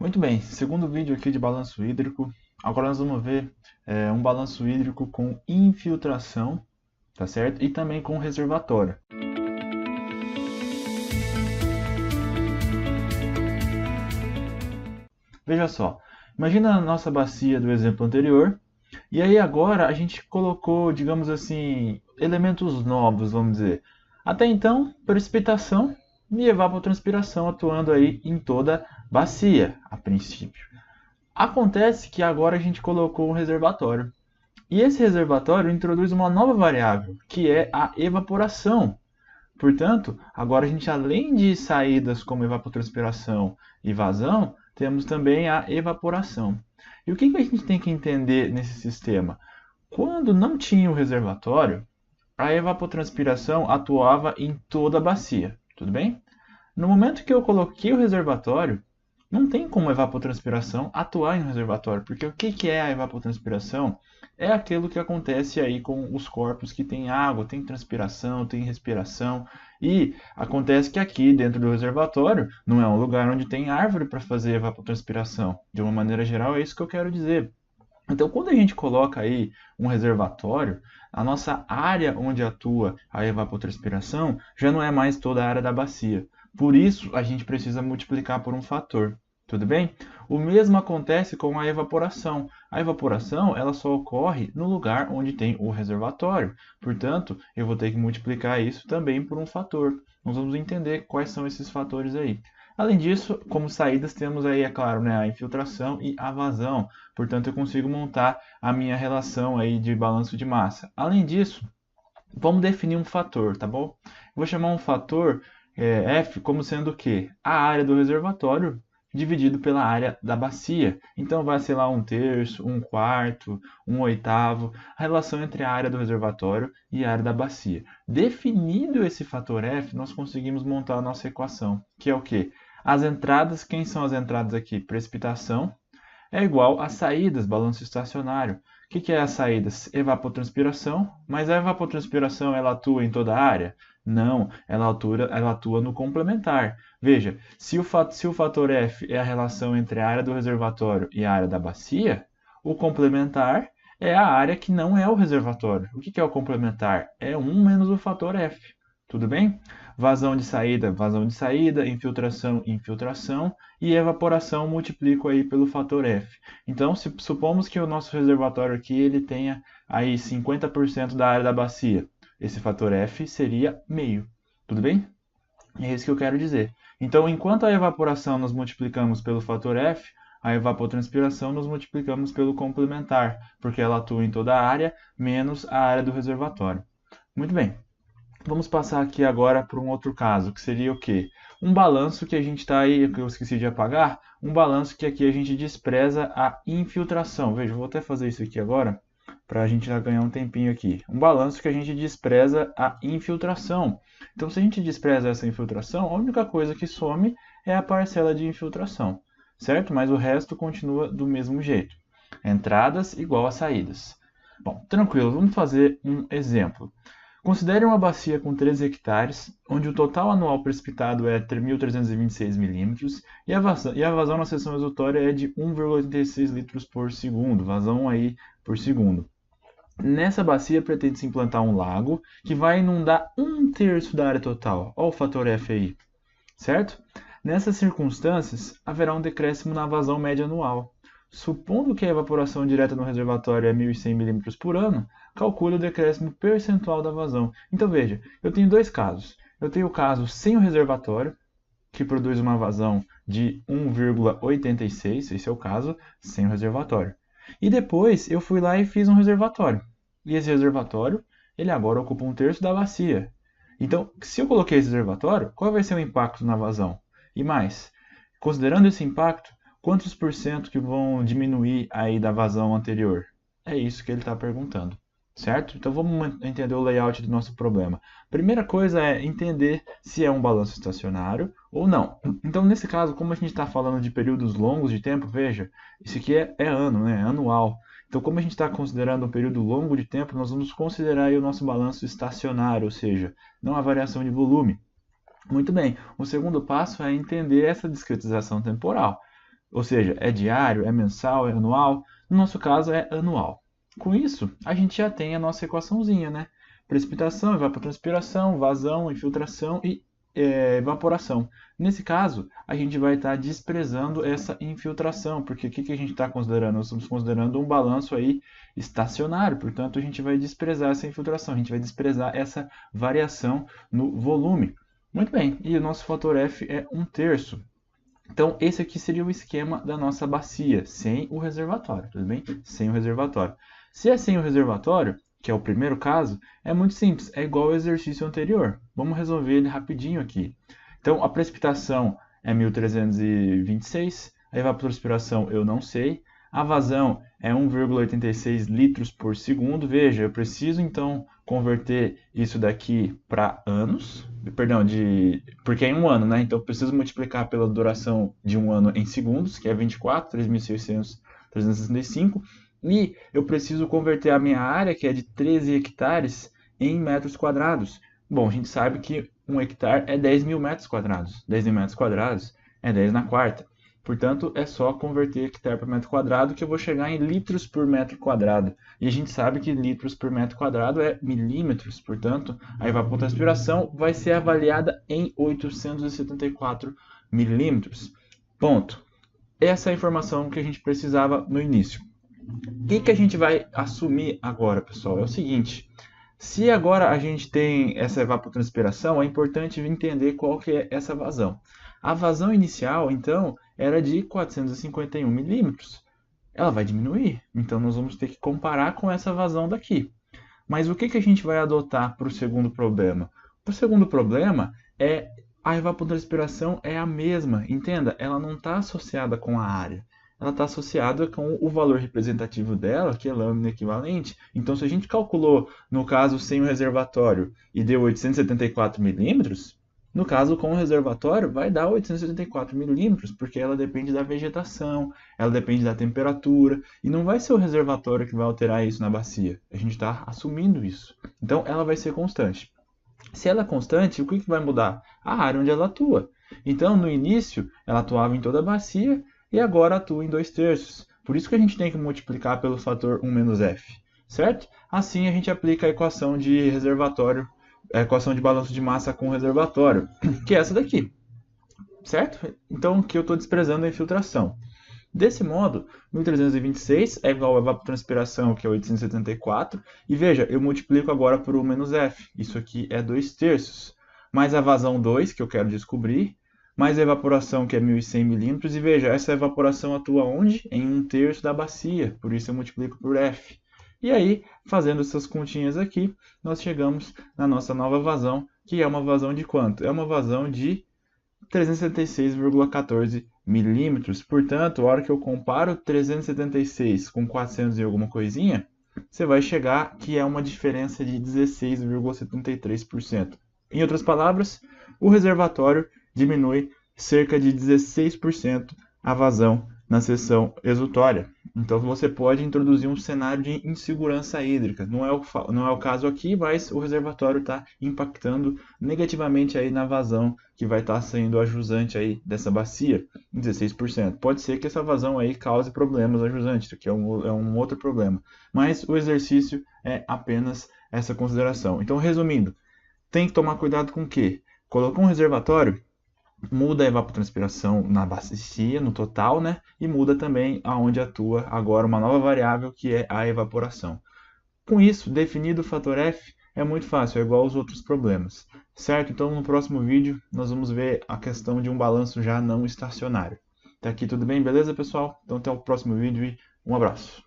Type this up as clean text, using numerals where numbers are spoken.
Muito bem, segundo vídeo aqui de balanço hídrico. Agora nós vamos ver um balanço hídrico com infiltração, tá certo? E também com reservatório. Veja só, imagina a nossa bacia do exemplo anterior, e aí agora a gente colocou, digamos assim, elementos novos, vamos dizer. Até então, precipitação e evapotranspiração atuando aí em toda a bacia, a princípio. Acontece que agora a gente colocou um reservatório. E esse reservatório introduz uma nova variável, que é a evaporação. Portanto, agora a gente, além de saídas como evapotranspiração e vazão, temos também a evaporação. E o que a gente tem que entender nesse sistema? Quando não tinha o reservatório, a evapotranspiração atuava em toda a bacia, tudo bem? No momento que eu coloquei o reservatório, não tem como a evapotranspiração atuar em um reservatório, porque o que é a evapotranspiração? É aquilo que acontece aí com os corpos que têm água, tem transpiração, tem respiração, e acontece que aqui dentro do reservatório não é um lugar onde tem árvore para fazer evapotranspiração. De uma maneira geral, é isso que eu quero dizer. Então, quando a gente coloca aí um reservatório, a nossa área onde atua a evapotranspiração já não é mais toda a área da bacia. Por isso, a gente precisa multiplicar por um fator. Tudo bem? O mesmo acontece com a evaporação. A evaporação ela só ocorre no lugar onde tem o reservatório. Portanto, eu vou ter que multiplicar isso também por um fator. Nós vamos entender quais são esses fatores aí. Além disso, como saídas, temos aí, é claro, né, a infiltração e a vazão. Portanto, eu consigo montar a minha relação aí de balanço de massa. Além disso, vamos definir um fator, tá bom? Vou chamar um fator F como sendo o quê? A área do reservatório dividido pela área da bacia. Então vai ser lá 1/3, 1/4, 1/8, a relação entre a área do reservatório e a área da bacia. Definido esse fator F, nós conseguimos montar a nossa equação, que é o quê? As entradas, quem são as entradas aqui? Precipitação é igual às saídas, balanço estacionário. O que é as saídas? Evapotranspiração, mas a evapotranspiração ela atua em toda a área? Não, ela atua no complementar. Veja, se o fator F é a relação entre a área do reservatório e a área da bacia, o complementar é a área que não é o reservatório. O que é o complementar? É 1 menos o fator F. Tudo bem? Vazão de saída, infiltração, infiltração e evaporação multiplico aí pelo fator F. Então, se supomos que o nosso reservatório aqui ele tenha aí 50% da área da bacia, esse fator F seria meio. Tudo bem? É isso que eu quero dizer. Então, enquanto a evaporação nós multiplicamos pelo fator F, a evapotranspiração nós multiplicamos pelo complementar, porque ela atua em toda a área, menos a área do reservatório. Muito bem. Vamos passar aqui agora para um outro caso, que seria o quê? Um balanço que a gente está aí, que eu esqueci de apagar, um balanço que aqui a gente despreza a infiltração. Veja, eu vou até fazer isso aqui agora, para a gente já ganhar um tempinho aqui. Um balanço que a gente despreza a infiltração. Então, se a gente despreza essa infiltração, a única coisa que some é a parcela de infiltração, certo? Mas o resto continua do mesmo jeito. Entradas igual a saídas. Bom, tranquilo, vamos fazer um exemplo. Considere uma bacia com 13 hectares, onde o total anual precipitado é 1.326 milímetros e a vazão na seção exutória é de 1,86 litros por segundo, vazão aí por segundo. Nessa bacia pretende-se implantar um lago que vai inundar 1/3 da área total. Olha o fator F aí, certo? Nessas circunstâncias, haverá um decréscimo na vazão média anual. Supondo que a evaporação direta no reservatório é 1.100 milímetros por ano, calcule o decréscimo percentual da vazão. Então veja, eu tenho dois casos. Eu tenho o caso sem o reservatório, que produz uma vazão de 1,86, esse é o caso sem o reservatório. E depois eu fui lá e fiz um reservatório. E esse reservatório, ele agora ocupa 1/3 da bacia. Então, se eu coloquei esse reservatório, qual vai ser o impacto na vazão? E mais, considerando esse impacto, quantos por cento que vão diminuir aí da vazão anterior? É isso que ele está perguntando, certo? Então vamos entender o layout do nosso problema. Primeira coisa é entender se é um balanço estacionário ou não. Então nesse caso, como a gente está falando de períodos longos de tempo, veja, isso aqui é ano, né? É anual. Então como a gente está considerando um período longo de tempo, nós vamos considerar aí o nosso balanço estacionário, ou seja, não a variação de volume. Muito bem, o segundo passo é entender essa discretização temporal. Ou seja, é diário, é mensal, é anual? No nosso caso é anual. Com isso, a gente já tem a nossa equaçãozinha, né? Precipitação, evapotranspiração, vazão, infiltração e evaporação. Nesse caso, a gente vai estar desprezando essa infiltração, porque o que a gente está considerando? Nós estamos considerando um balanço aí estacionário, portanto a gente vai desprezar essa infiltração, a gente vai desprezar essa variação no volume. Muito bem, e o nosso fator F é 1/3. Então, esse aqui seria o esquema da nossa bacia, sem o reservatório, tudo bem? Sem o reservatório. Se é sem o reservatório, que é o primeiro caso, é muito simples, é igual ao exercício anterior. Vamos resolver ele rapidinho aqui. Então, a precipitação é 1.326, a evapotranspiração eu não sei, a vazão é 1,86 litros por segundo. Veja, eu preciso então converter isso daqui para anos, perdão, porque é em um ano, né? Então eu preciso multiplicar pela duração de um ano em segundos, que é 24, 3.600, 365, e eu preciso converter a minha área, que é de 13 hectares, em metros quadrados. Bom, a gente sabe que um hectare é 10.000 metros quadrados. 10.000 metros quadrados é 10 na quarta. Portanto, é só converter hectare para metro quadrado que eu vou chegar em litros por metro quadrado. E a gente sabe que litros por metro quadrado é milímetros. Portanto, a evapotranspiração vai ser avaliada em 874 milímetros. Ponto. Essa é a informação que a gente precisava no início. O que a gente vai assumir agora, pessoal? É o seguinte. Se agora a gente tem essa evapotranspiração, é importante entender qual que é essa vazão. A vazão inicial, então, era de 451 milímetros. Ela vai diminuir, então nós vamos ter que comparar com essa vazão daqui. Mas o que a gente vai adotar para o segundo problema? O segundo problema é a evapotranspiração é a mesma, entenda? Ela não está associada com a área. Ela está associada com o valor representativo dela, que é lâmina equivalente. Então, se a gente calculou, no caso, sem o reservatório, e deu 874 milímetros, no caso, com o reservatório, vai dar 874 milímetros, porque ela depende da vegetação, ela depende da temperatura, e não vai ser o reservatório que vai alterar isso na bacia. A gente está assumindo isso. Então, ela vai ser constante. Se ela é constante, o que vai mudar? A área onde ela atua. Então, no início, ela atuava em toda a bacia, e agora atua em 2/3. Por isso que a gente tem que multiplicar pelo fator 1 menos F, certo? Assim, a gente aplica a equação de reservatório, a equação de balanço de massa com reservatório, que é essa daqui, certo? Então, aqui eu estou desprezando a infiltração. Desse modo, 1.326 é igual a evapotranspiração, que é 874, e veja, eu multiplico agora por 1 menos F, isso aqui é 2/3, mais a vazão 2, que eu quero descobrir, mais a evaporação, que é 1.100 milímetros, e veja, essa evaporação atua onde? Em 1/3 da bacia, por isso eu multiplico por F. E aí, fazendo essas continhas aqui, nós chegamos na nossa nova vazão, que é uma vazão de quanto? É uma vazão de 376,14 milímetros. Portanto, a hora que eu comparo 376 com 400 e alguma coisinha, você vai chegar que é uma diferença de 16,73%. Em outras palavras, o reservatório diminui cerca de 16% a vazão na seção exutória. Então você pode introduzir um cenário de insegurança hídrica. Não é o caso aqui, mas o reservatório está impactando negativamente aí na vazão que vai estar sendo a jusante aí dessa bacia, 16%. Pode ser que essa vazão aí cause problemas a jusante, que é um outro problema. Mas o exercício é apenas essa consideração. Então, resumindo, tem que tomar cuidado com o quê? Colocou um reservatório, muda a evapotranspiração na bacia, no total, né? E muda também aonde atua agora uma nova variável, que é a evaporação. Com isso, definido o fator F, é muito fácil, é igual aos outros problemas, certo? Então, no próximo vídeo, nós vamos ver a questão de um balanço já não estacionário. Até aqui tudo bem? Beleza, pessoal? Então, até o próximo vídeo e um abraço.